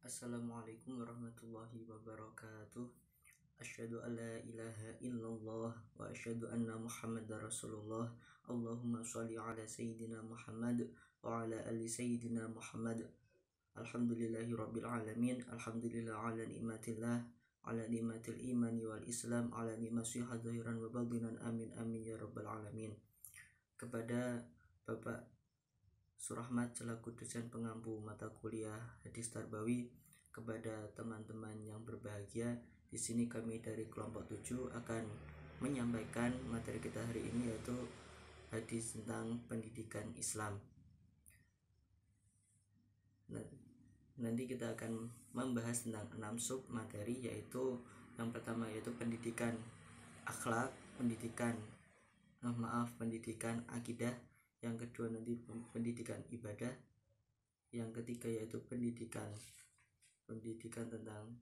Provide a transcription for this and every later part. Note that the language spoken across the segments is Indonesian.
Assalamualaikum warahmatullahi wabarakatuh. Asyhadu an la ilaha illallah wa asyhadu anna Muhammadar Rasulullah. Allahumma shalli ala sayyidina Muhammad wa ala ali sayyidina Muhammad. Alhamdulillahi rabbil alamin. Alhamdulillah ala nikmatillah, ala nikmatil imani wal islam, ala nikmati hadiran wa batinan. Amin amin ya rabbal alamin. Kepada Bapak Surahmat selaku dosen pengampu mata kuliah hadis tarbawi, kepada teman-teman yang berbahagia, di sini kami dari kelompok 7 akan menyampaikan materi kita hari ini, yaitu hadis tentang pendidikan Islam. Nanti kita akan membahas tentang 6 sub materi, yaitu yang pertama yaitu pendidikan akhlak, pendidikan akidah, yang kedua nanti pendidikan ibadah, yang ketiga yaitu pendidikan tentang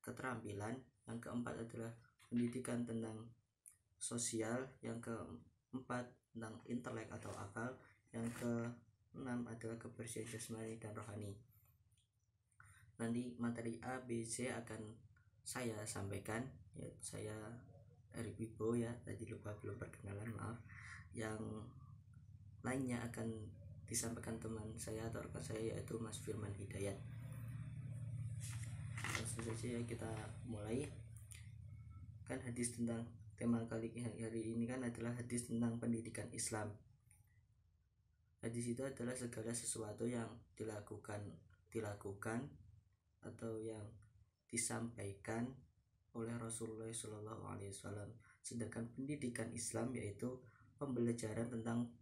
keterampilan, yang keempat adalah pendidikan tentang sosial, yang keempat tentang intelek atau akal, yang keenam adalah kebersihan jasmani dan rohani. Nanti materi A, B, C akan saya sampaikan, ya, saya Erik Wibo, ya, tadi lupa belum perkenalan, maaf. Yang lainnya akan disampaikan teman saya atau rekan saya, yaitu Mas Firman Hidayat. Langsung saja ya, kita mulai. Kan hadis tentang tema kali hari ini kan adalah hadis tentang pendidikan Islam. Hadis itu adalah segala sesuatu yang dilakukan atau yang disampaikan oleh Rasulullah SAW. Sedangkan pendidikan Islam yaitu pembelajaran tentang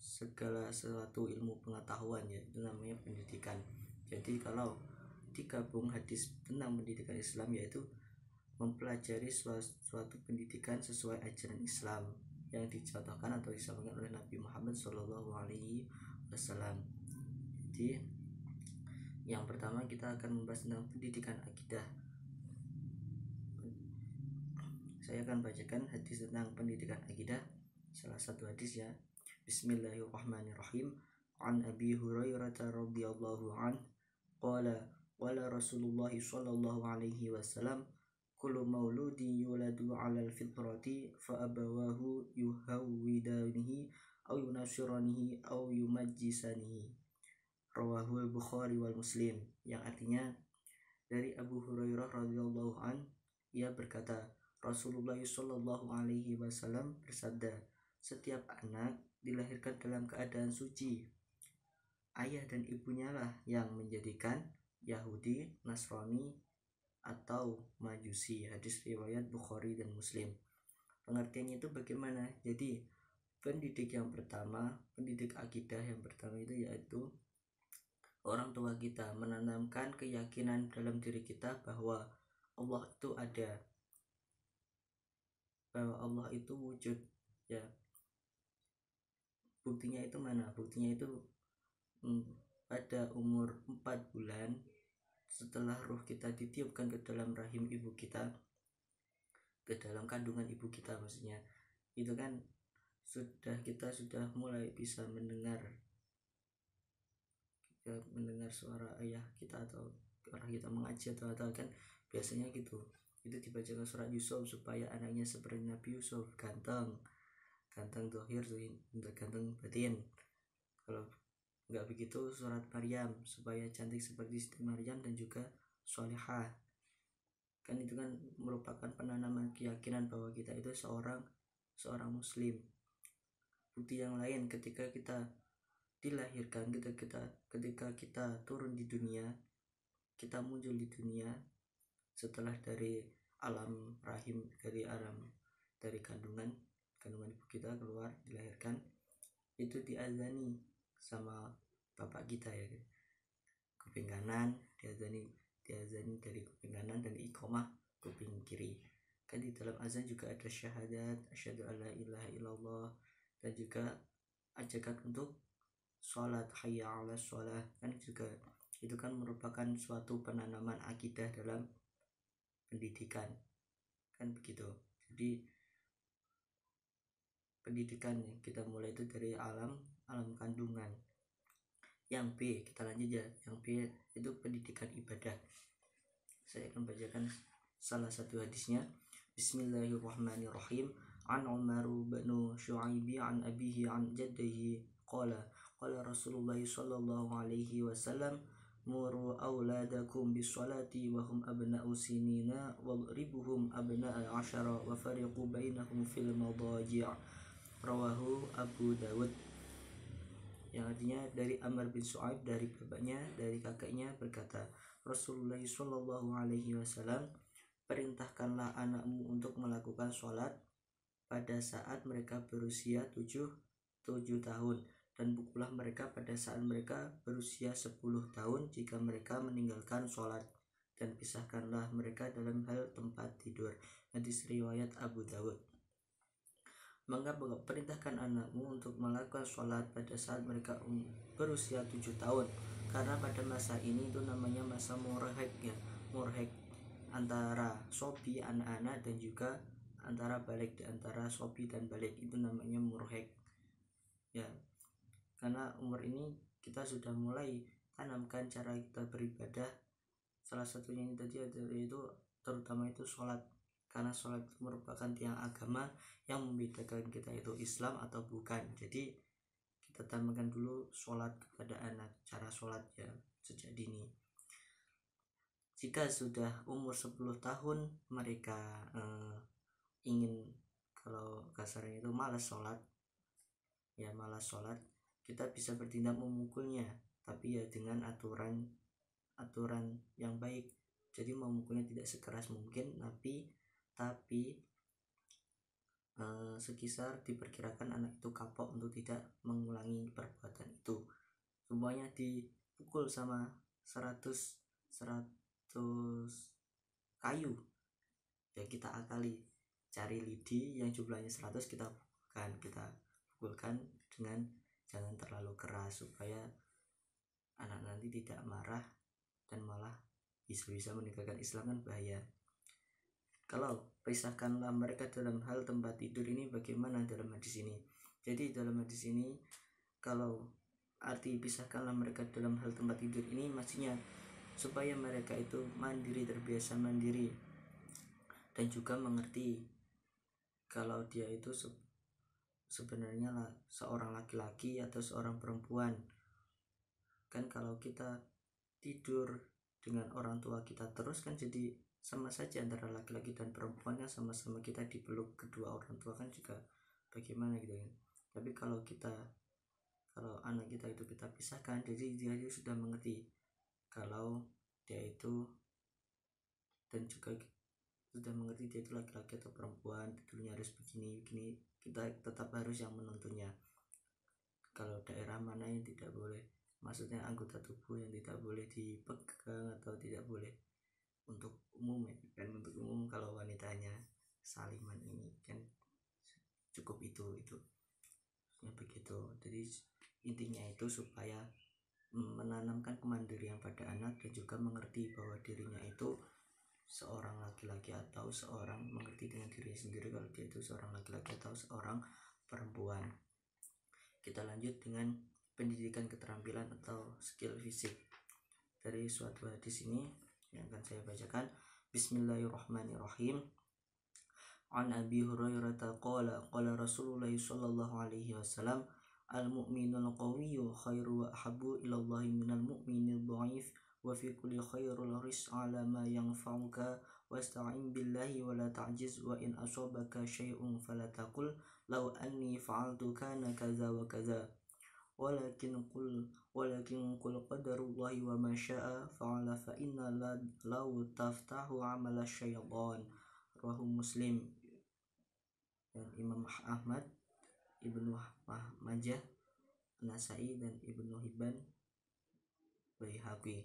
segala sesuatu ilmu pengetahuan, ya, itu namanya pendidikan. Jadi kalau digabung hadis tentang pendidikan Islam, yaitu mempelajari suatu pendidikan sesuai ajaran Islam yang dicontohkan atau disampaikan oleh Nabi Muhammad SAW. Jadi yang pertama kita akan membahas tentang pendidikan akidah. Saya akan bacakan hadis tentang pendidikan akidah, salah satu hadis, ya. Bismillahirrahmanirrahim. An Abi Hurairah radhiyallahu an qala qala Rasulullah sallallahu alaihi wasallam kullu mauludin yuladu 'alal fitrati fa abawahu yuhawwidanihi aw yunasiranihi aw yumajjisanihi. Rawahu al-Bukhari wal Muslim. Yang artinya, dari Abu Hurairah radhiyallahu an, ia berkata, Rasulullah sallallahu alaihi wasallam bersabda, setiap anak dilahirkan dalam keadaan suci. Ayah dan ibunya lah yang menjadikan Yahudi, Nasrani, atau Majusi. Hadis riwayat Bukhari dan Muslim. Pengertiannya itu bagaimana? Jadi pendidik akidah yang pertama itu yaitu orang tua kita menanamkan keyakinan dalam diri kita bahwa Allah itu ada, bahwa Allah itu wujud, ya. Buktinya itu mana? Buktinya itu pada umur 4 bulan setelah ruh kita ditiupkan ke dalam rahim ibu kita, ke dalam kandungan ibu kita maksudnya, itu kan kita sudah mulai bisa mendengar suara ayah kita atau orang kita mengaji atau kan biasanya gitu. Itu dibacakan surat Yusuf supaya anaknya seperti Nabi Yusuf, ganteng zahir, ganteng batin. Kalau nggak begitu surat Maryam supaya cantik seperti Siti Maryam dan juga sholihah. Kan itu kan merupakan penanaman keyakinan bahwa kita itu seorang muslim. Bukti yang lain, ketika kita dilahirkan, ketika kita turun di dunia, kita muncul di dunia setelah dari alam rahim, dari kandungan ibu kita keluar, dilahirkan, itu diazani sama bapak kita, ya, kuping kanan diazani dari kuping kanan dan iqomah kuping kiri. Kan di dalam azan juga ada syahadat asyhadu alla ilaha illallah, dan juga ajakan untuk sholat, hayya 'alas sholah, kan juga itu kan merupakan suatu penanaman akidah dalam pendidikan, kan begitu. Jadi pendidikan kita mulai itu dari alam kandungan. Yang B, kita lanjut ya. Yang B itu pendidikan ibadah. Saya akan bacakan salah satu hadisnya. Bismillahirrahmanirrahim. An Umar bin Syu'aibi an abihi an jaddihi qala Rasulullah sallallahu alaihi wasallam muru auladakum bisolati wa hum abna'u sinina wadribuhum abna'a asyara wa fariqu bainahum fil madaji'. Rawahu Abu Dawud. Yang artinya dari Amr bin Syu'aib, dari bapaknya, dari kakeknya berkata, Rasulullah sallallahu alaihi wasallam, perintahkanlah anakmu untuk melakukan sholat pada saat mereka berusia 7 tahun, dan pukullah mereka pada saat mereka berusia 10 tahun jika mereka meninggalkan sholat, dan pisahkanlah mereka dalam hal tempat tidur. Hadis riwayat Abu Dawud. Maka perintahkan anakmu untuk melakukan sholat pada saat mereka berusia 7 tahun, karena pada masa ini itu namanya masa murhek ya, murhek antara sobi anak-anak dan juga antara balik, di antara sobi dan balik itu namanya murhek ya. Karena umur ini kita sudah mulai tanamkan cara kita beribadah, salah satunya ini tadi yaitu terutama itu sholat, karena sholat merupakan tiang agama yang membedakan kita itu Islam atau bukan. Jadi kita tanamkan dulu sholat kepada anak, cara sholat ya sejak dini. Jika sudah umur 10 tahun mereka ingin, kalau kasarnya itu malas sholat ya, malas sholat, kita bisa bertindak memukulnya, tapi ya dengan aturan yang baik. Jadi memukulnya tidak sekeras mungkin, tapi sekisar diperkirakan anak itu kapok untuk tidak mengulangi perbuatan itu. Semuanya dipukul sama 100 kayu ya, kita akali, cari lidi yang jumlahnya 100 kita pukulkan dengan jangan terlalu keras supaya anak nanti tidak marah dan malah bisa meninggalkan Islam, kan bahaya. Kalau pisahkanlah mereka dalam hal tempat tidur ini bagaimana dalam hadis ini? Jadi dalam hadis ini kalau arti pisahkanlah mereka dalam hal tempat tidur ini maksudnya supaya mereka itu mandiri, terbiasa mandiri, dan juga mengerti kalau dia itu sebenarnya seorang laki-laki atau seorang perempuan. Kan kalau kita tidur dengan orang tua kita terus kan jadi sama saja antara laki-laki dan perempuan, kan sama-sama kita dipeluk kedua orang tua, kan juga bagaimana gitu kan. Tapi kalau anak kita itu kita pisahkan, jadi dia sudah mengerti kalau dia itu, dan juga sudah mengerti dia itu laki-laki atau perempuan, tidurnya harus begini, kita tetap harus yang menuntunnya. Kalau daerah mana yang tidak boleh, maksudnya anggota tubuh yang tidak boleh dipegang atau tidak boleh untuk umum ya, kan untuk umum kalau wanitanya saliman ini kan cukup itu ya begitu. Jadi intinya itu supaya menanamkan kemandirian pada anak dan juga mengerti bahwa dirinya itu seorang laki-laki atau seorang, mengerti dengan dirinya sendiri kalau dia itu seorang laki-laki atau seorang perempuan. Kita lanjut dengan pendidikan keterampilan atau skill fisik. Dari suatu hadis ini yang akan saya bacakan. Bismillahirrahmanirrahim. An Abi Hurairah qala Rasulullah sallallahu alaihi wasallam, al-mu'minul qawiyyu khairu wa ahabbu ila Allah minal mu'minil dha'if wa fi kulli khairul ris ala ma yanfa'uka wasta'in billahi wa la ta'jiz wa in asabaka syai'un fala taqul law anni fa'altu kana kaza wa kaza walakin qul qadarullahi wa ma syaa fa'ala fa inna law taftahu amala syaitan. Rawahu Muslim. Dan Imam Ahmad, Ibnu Majah, Nasai, dan Ibnu Hibban, Baihaqi.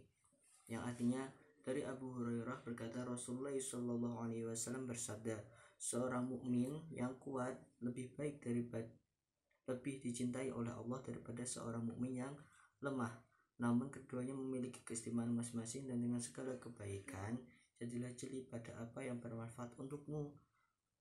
Yang artinya dari Abu Hurairah berkata, Rasulullah sallallahu alaihi wasallam bersabda, seorang mukmin yang kuat lebih dicintai oleh Allah daripada seorang mukmin yang lemah. Namun keduanya memiliki keistimewaan masing-masing, dan dengan segala kebaikan jadilah jeli pada apa yang bermanfaat untukmu.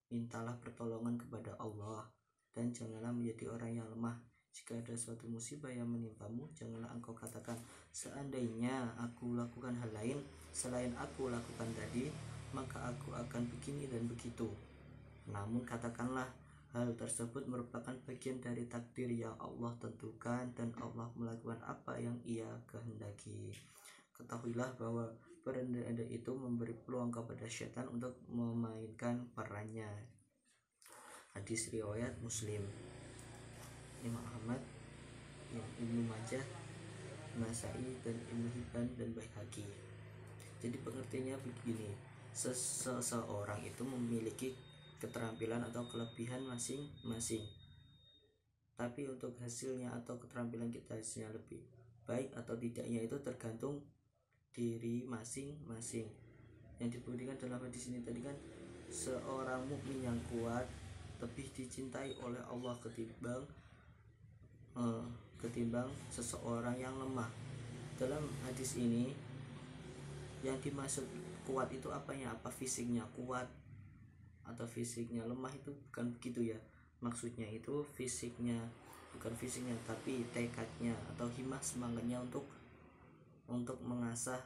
Mintalah pertolongan kepada Allah dan janganlah menjadi orang yang lemah. jika ada suatu musibah yang menimpamu, janganlah engkau katakan, seandainya aku lakukan hal lain selain aku lakukan tadi, maka aku akan begini dan begitu. Namun katakanlah, hal tersebut merupakan bagian dari takdir yang Allah tentukan dan Allah melakukan apa yang Ia kehendaki. Ketahuilah bahwa berandai-andai itu memberi peluang kepada syaitan untuk memainkan perannya. Hadis riwayat Muslim, Imam Ahmad, Ibnu Majah, Nasai, dan Ibnu Hibban dan Baihaqi. Jadi pengertiannya begini, seseorang itu memiliki keterampilan atau kelebihan masing-masing, tapi untuk hasilnya atau keterampilan kita hasilnya lebih baik atau tidaknya itu tergantung diri masing-masing. Yang dibuktikan dalam hadis ini tadi kan, seorang mukmin yang kuat lebih dicintai oleh Allah ketimbang seseorang yang lemah. Dalam hadis ini yang dimaksud kuat itu apanya? Apa fisiknya kuat atau fisiknya lemah? Itu bukan begitu ya. Maksudnya itu fisiknya, bukan fisiknya, tapi tekadnya atau himmah, semangatnya untuk mengasah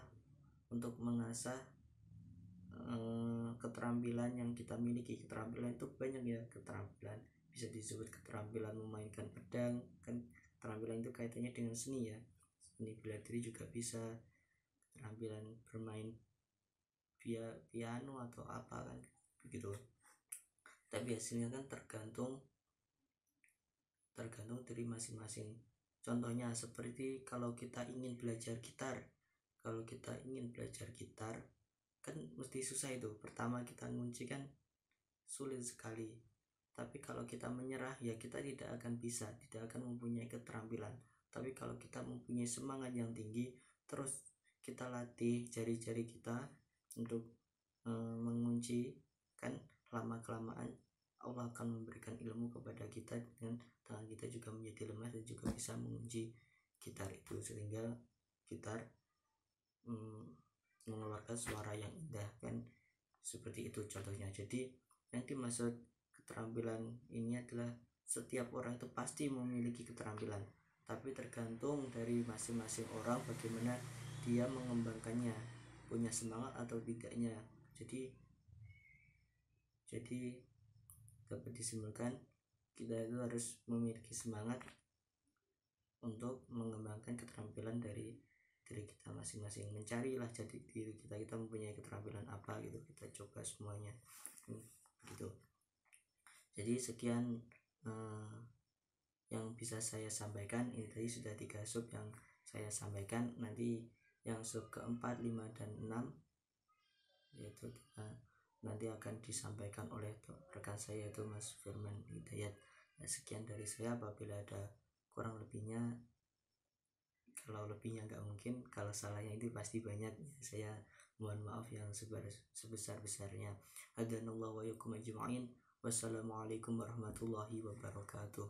keterampilan yang kita miliki. Keterampilan itu banyak ya, keterampilan bisa disebut keterampilan memainkan pedang kan, keterampilan itu kaitannya dengan seni ya, seni bela diri juga bisa, keterampilan bermain piano atau apa kan begitu. Tapi hasilnya kan tergantung diri masing-masing. Contohnya seperti kalau kita ingin belajar gitar kan mesti susah itu. Pertama kita ngunci kan sulit sekali. Tapi kalau kita menyerah ya kita tidak akan mempunyai keterampilan. Tapi kalau kita mempunyai semangat yang tinggi, terus kita latih jari-jari kita untuk mengunci, kan lama-kelamaan Allah akan memberikan ilmu kepada kita, dengan tangan kita juga menjadi lemah dan juga bisa mengunci gitar itu, sehingga gitar mengeluarkan suara yang indah kan, seperti itu contohnya. Jadi yang dimaksud keterampilan ini adalah setiap orang itu pasti memiliki keterampilan, tapi tergantung dari masing-masing orang bagaimana dia mengembangkannya, punya semangat atau tidaknya. Jadi dapat disimpulkan kita itu harus memiliki semangat untuk mengembangkan keterampilan dari diri kita masing-masing. Mencarilah jadi diri kita mempunyai keterampilan apa gitu, kita coba semuanya gitu. Jadi sekian yang bisa saya sampaikan. Ini tadi sudah 3 sub yang saya sampaikan. Nanti yang sub keempat, 5 dan 6 yaitu nanti akan disampaikan oleh rekan saya yaitu Mas Firman Hidayat. Sekian dari saya. Apabila ada kurang lebihnya, kalau lebihnya nggak mungkin, kalau salahnya itu pasti banyak, saya mohon maaf yang sebesar-besarnya. Hadanallahu wa yakum ajma'in. Wassalamualaikum warahmatullahi wabarakatuh.